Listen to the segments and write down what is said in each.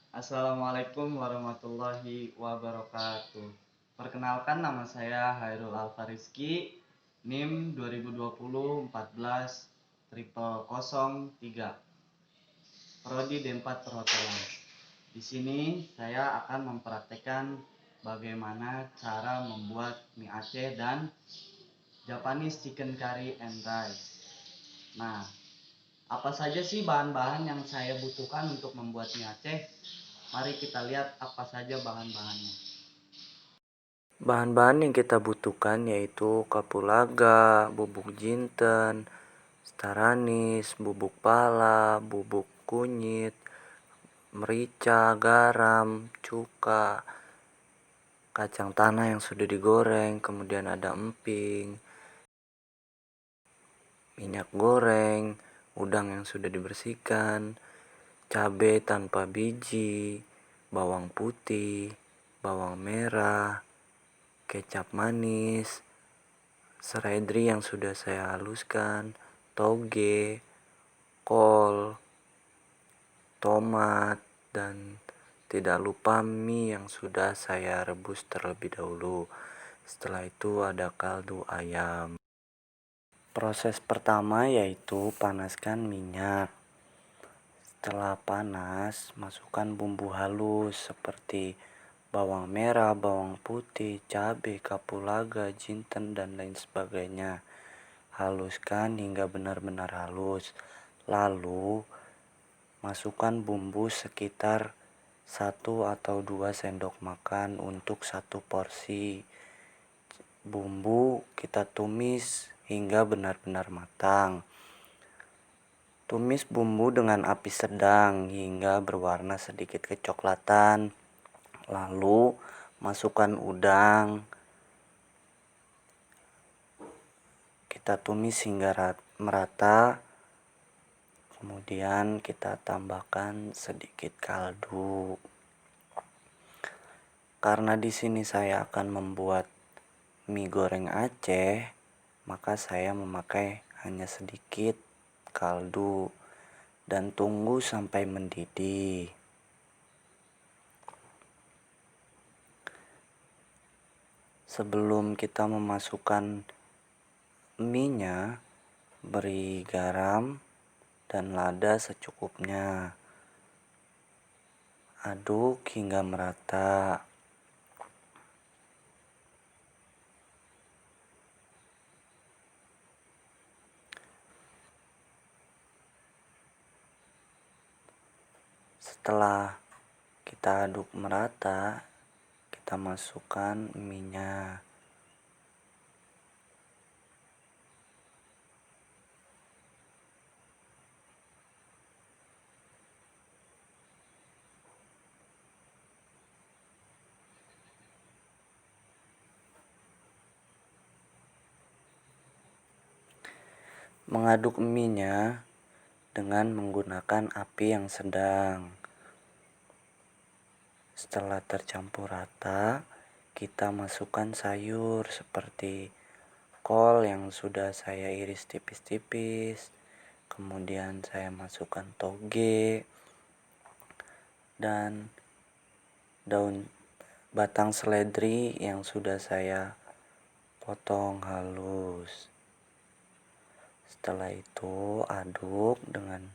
Assalamualaikum warahmatullahi wabarakatuh. Perkenalkan, nama saya Hairul Alfarizki, NIM 2020 14 0003, Prodi D4 Perhotelan. Di sini saya akan mempraktekkan bagaimana cara membuat mie Aceh dan Japanese chicken curry and rice. Nah, apa saja sih bahan-bahan yang saya butuhkan untuk membuat mie Aceh? Mari kita lihat apa saja bahan-bahannya. Bahan-bahan yang kita butuhkan yaitu kapulaga, bubuk jinten, staranis, bubuk pala, bubuk kunyit, merica, garam, cuka, kacang tanah yang sudah digoreng, kemudian ada emping, minyak goreng, udang yang sudah dibersihkan, cabai tanpa biji, bawang putih, bawang merah, kecap manis, seledri yang sudah saya haluskan, toge, kol, tomat, dan tidak lupa mie yang sudah saya rebus terlebih dahulu. Setelah itu ada kaldu ayam. Proses pertama yaitu panaskan minyak. Setelah panas, masukkan bumbu halus seperti bawang merah, bawang putih, cabai, kapulaga, jinten, dan lain sebagainya. Haluskan hingga benar-benar halus. Lalu, masukkan bumbu sekitar 1 atau 2 sendok makan untuk 1 porsi. Bumbu kita tumis hingga benar-benar matang. Tumis bumbu dengan api sedang hingga berwarna sedikit kecoklatan. Lalu, masukkan udang. Kita tumis hingga merata. Kemudian kita tambahkan sedikit kaldu. Karena di sini saya akan membuat mie goreng Aceh, maka saya memakai hanya sedikit kaldu dan tunggu sampai mendidih. Sebelum kita memasukkan mie-nya, beri garam dan lada secukupnya. Aduk hingga merata. Setelah kita aduk merata, kita masukkan mie-nya. Mengaduk mie-nya dengan menggunakan api yang sedang. Setelah tercampur rata, kita masukkan sayur seperti kol yang sudah saya iris tipis-tipis. Kemudian saya masukkan toge dan daun batang seledri yang sudah saya potong halus. Setelah itu aduk dengan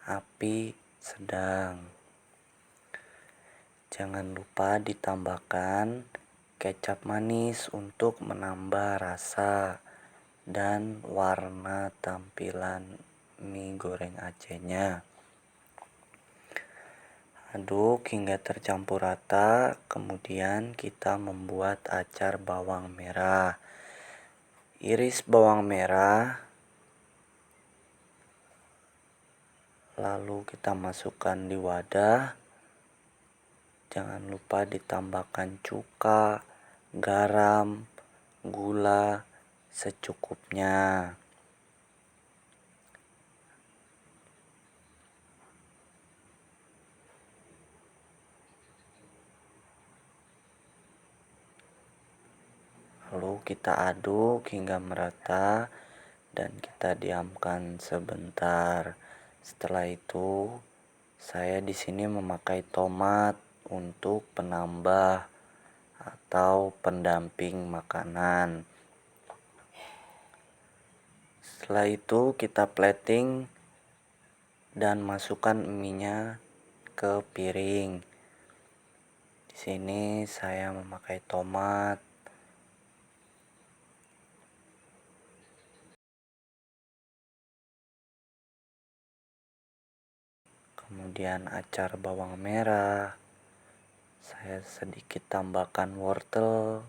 api sedang. Jangan lupa ditambahkan kecap manis untuk menambah rasa dan warna tampilan mie goreng Acehnya. Aduk hingga tercampur rata, kemudian kita membuat acar bawang merah. Iris bawang merah, lalu kita masukkan di wadah. Jangan lupa ditambahkan cuka, garam, gula secukupnya. Lalu kita aduk hingga merata dan kita diamkan sebentar. Setelah itu Saya di sini memakai tomat untuk penambah atau pendamping makanan. Setelah itu kita plating dan masukkan mie-nya ke piring. Di sini saya memakai tomat, kemudian acar bawang merah. Saya sedikit tambahkan wortel,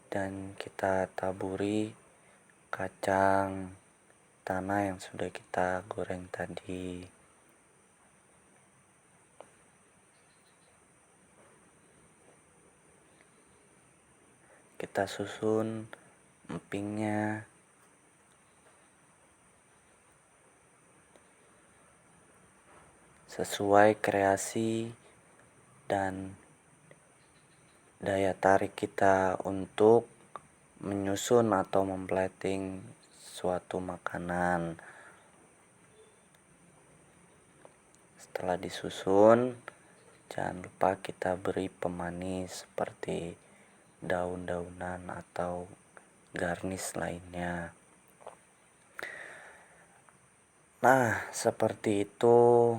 dan kita taburi kacang tanah yang sudah kita goreng tadi. Kita susun empingnya. Sesuai kreasi dan daya tarik kita untuk menyusun atau memplating suatu makanan. Setelah disusun, jangan lupa kita beri pemanis seperti daun-daunan atau garnish lainnya. Nah, seperti itu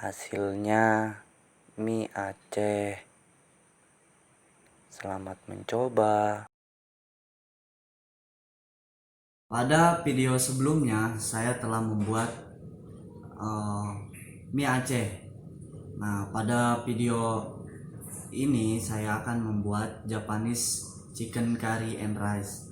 hasilnya mie Aceh. Selamat mencoba. Pada video sebelumnya saya telah membuat mie Aceh. Nah, pada video ini saya akan membuat Japanese chicken curry and rice.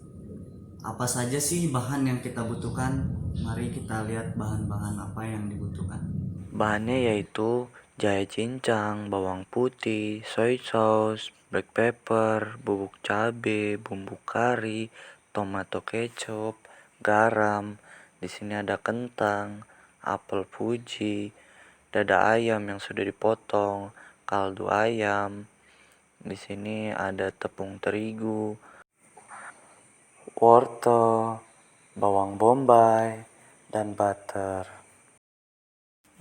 Apa saja sih bahan yang kita butuhkan? Mari kita lihat bahan-bahan apa yang dibutuhkan. Bahannya yaitu jahe cincang, bawang putih, soy sauce, black pepper, bubuk cabe, bumbu kari, tomato kecap, garam. Di sini ada kentang, apel Fuji, dada ayam yang sudah dipotong, kaldu ayam. Di sini ada tepung terigu, wortel, bawang bombay, dan butter.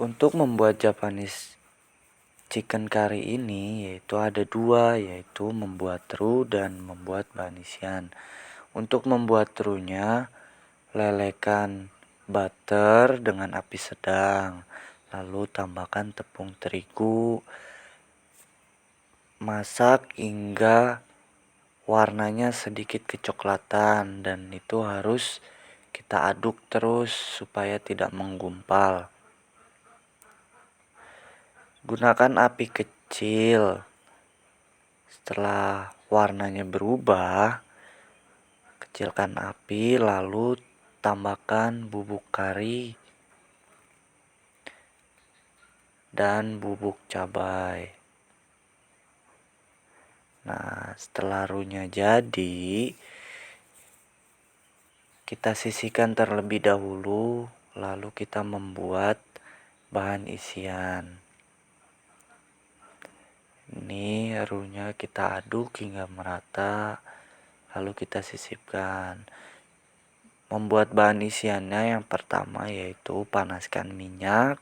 Untuk membuat Japanese chicken curry ini yaitu ada dua, yaitu membuat roux dan membuat bahan isian. Untuk membuat roux-nya, lelekan butter dengan api sedang, lalu tambahkan tepung terigu, masak hingga warnanya sedikit kecoklatan, dan itu harus kita aduk terus supaya tidak menggumpal. Gunakan api kecil. Setelah warnanya berubah, kecilkan api lalu tambahkan bubuk kari dan bubuk cabai. Nah, setelah roux-nya jadi, kita sisihkan terlebih dahulu, lalu kita membuat bahan isian. Ini roux-nya kita aduk hingga merata, lalu kita sisipkan. Membuat bahan isiannya yang pertama yaitu panaskan minyak,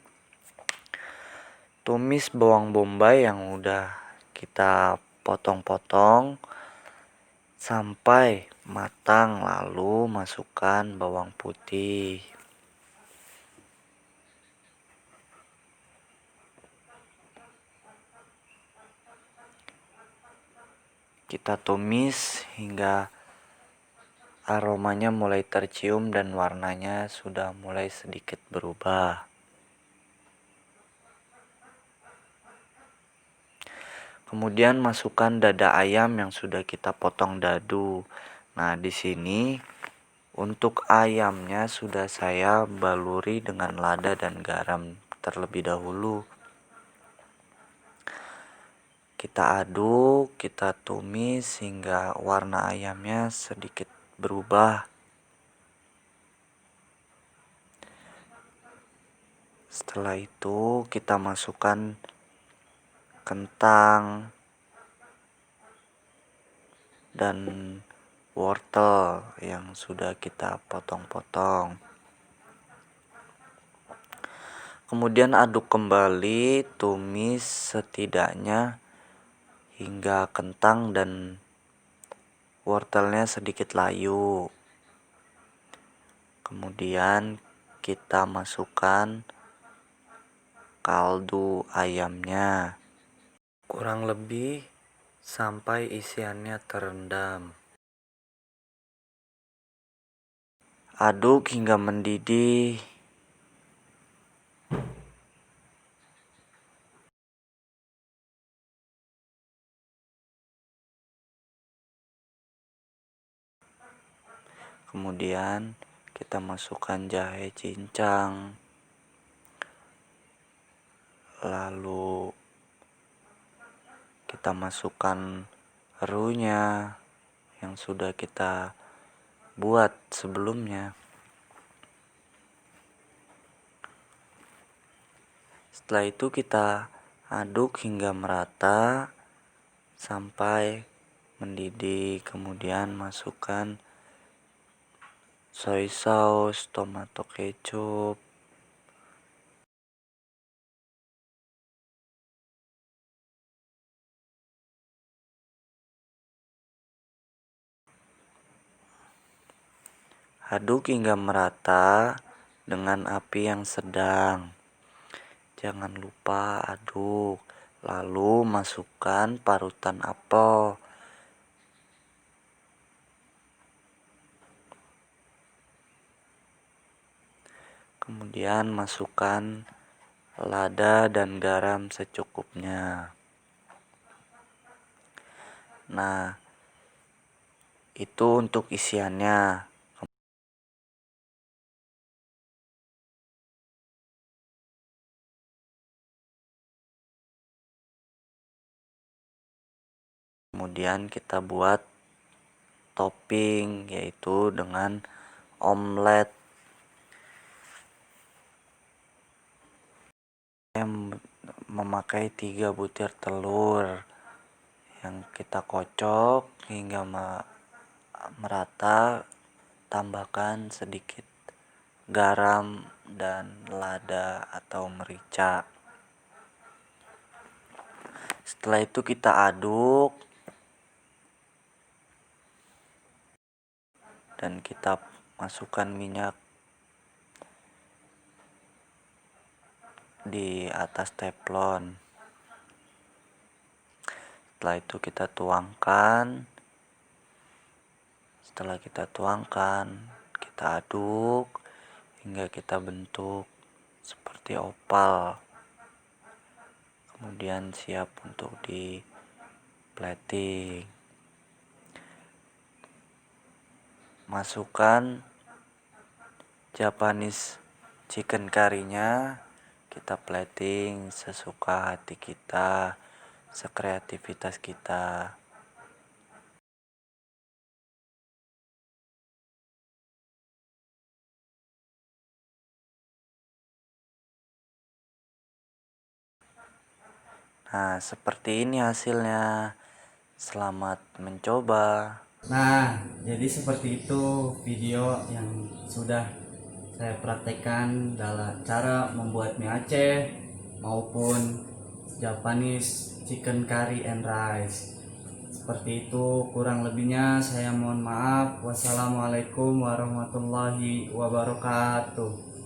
tumis bawang bombay yang udah kita potong-potong sampai matang, lalu masukkan bawang putih. Kita tumis hingga aromanya mulai tercium dan warnanya sudah mulai sedikit berubah. Kemudian masukkan dada ayam yang sudah kita potong dadu. Nah, di sini untuk ayamnya sudah saya baluri dengan lada dan garam terlebih dahulu. Kita aduk, kita tumis hingga warna ayamnya sedikit berubah. Setelah itu kita masukkan kentang dan wortel yang sudah kita potong-potong. Kemudian aduk kembali, tumis setidaknya hingga kentang dan wortelnya sedikit layu. Kemudian kita masukkan kaldu ayamnya, kurang lebih sampai isiannya terendam. Aduk hingga mendidih. Kemudian kita masukkan jahe cincang, lalu kita masukkan erunya yang sudah kita buat sebelumnya. Setelah itu kita aduk hingga merata sampai mendidih. Kemudian masukkan soy sauce, tomato kecap, aduk hingga merata dengan api yang sedang. Jangan lupa aduk. Lalu masukkan parutan apel. Kemudian masukkan lada dan garam secukupnya. Nah, itu untuk isiannya. Kemudian kita buat topping, yaitu dengan omelet. Memakai 3 butir telur yang kita kocok hingga merata, tambahkan sedikit garam dan lada atau merica. Setelah itu kita aduk dan kita masukkan minyak di atas teflon. Setelah itu kita tuangkan. Setelah kita tuangkan, kita aduk hingga kita bentuk seperti opal. Kemudian siap untuk di plating. Masukkan Japanese chicken curry-nya, kita plating sesuka hati kita, sekreativitas kita. Nah, seperti ini hasilnya. Selamat mencoba. Nah, jadi seperti itu video yang sudah saya praktekkan dalam cara membuat mie Aceh maupun Japanese chicken curry and rice. Seperti itu, kurang lebihnya saya mohon maaf. Wassalamualaikum warahmatullahi wabarakatuh.